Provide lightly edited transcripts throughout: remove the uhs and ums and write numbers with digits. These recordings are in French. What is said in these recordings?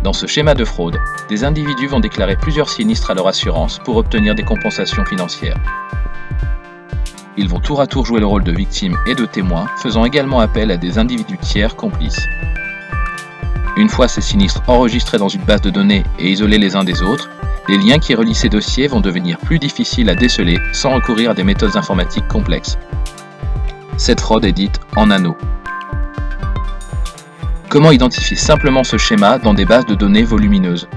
Dans ce schéma de fraude, des individus vont déclarer plusieurs sinistres à leur assurance pour obtenir des compensations financières. Ils vont tour à tour jouer le rôle de victime et de témoin, faisant également appel à des individus tiers complices. Une fois ces sinistres enregistrés dans une base de données et isolés les uns des autres, les liens qui relient ces dossiers vont devenir plus difficiles à déceler sans recourir à des méthodes informatiques complexes. Cette fraude est dite en anneaux. Comment identifier simplement ce schéma dans des bases de données volumineuses ?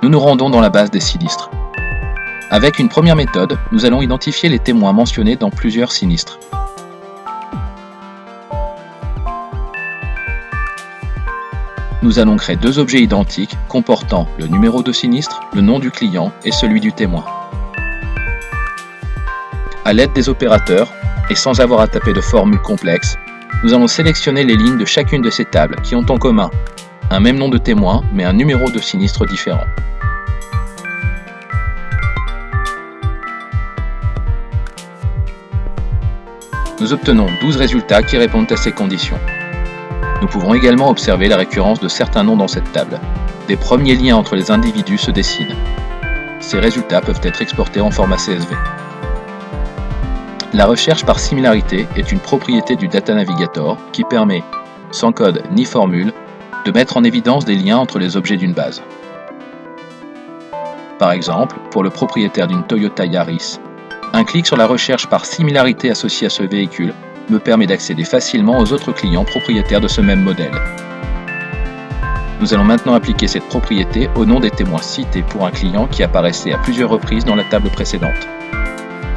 Nous nous rendons dans la base des sinistres. Avec une première méthode, nous allons identifier les témoins mentionnés dans plusieurs sinistres. Nous allons créer deux objets identiques comportant le numéro de sinistre, le nom du client et celui du témoin. À l'aide des opérateurs, et sans avoir à taper de formules complexes, nous allons sélectionner les lignes de chacune de ces tables qui ont en commun un même nom de témoin mais un numéro de sinistre différent. Nous obtenons 12 résultats qui répondent à ces conditions. Nous pouvons également observer la récurrence de certains noms dans cette table. Des premiers liens entre les individus se dessinent. Ces résultats peuvent être exportés en format CSV. La recherche par similarité est une propriété du Data Navigator qui permet, sans code ni formule, de mettre en évidence des liens entre les objets d'une base. Par exemple, pour le propriétaire d'une Toyota Yaris, un clic sur la recherche par similarité associée à ce véhicule me permet d'accéder facilement aux autres clients propriétaires de ce même modèle. Nous allons maintenant appliquer cette propriété au nom des témoins cités pour un client qui apparaissait à plusieurs reprises dans la table précédente.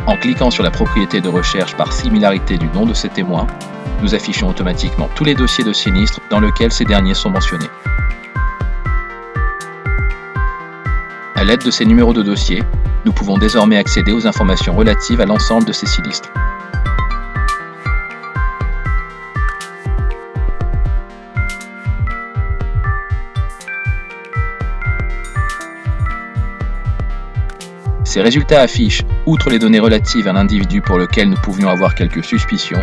En cliquant sur la propriété de recherche par similarité du nom de ces témoins, nous affichons automatiquement tous les dossiers de sinistres dans lesquels ces derniers sont mentionnés. À l'aide de ces numéros de dossier, nous pouvons désormais accéder aux informations relatives à l'ensemble de ces sinistres. Ces résultats affichent, outre les données relatives à l'individu pour lequel nous pouvions avoir quelques suspicions,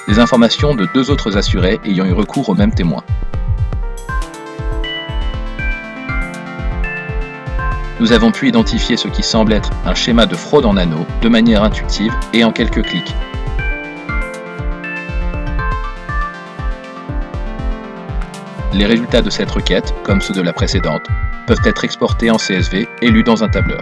les informations de deux autres assurés ayant eu recours au même témoin. Nous avons pu identifier ce qui semble être un schéma de fraude en anneaux de manière intuitive et en quelques clics. Les résultats de cette requête, comme ceux de la précédente, peuvent être exportés en CSV et lus dans un tableur.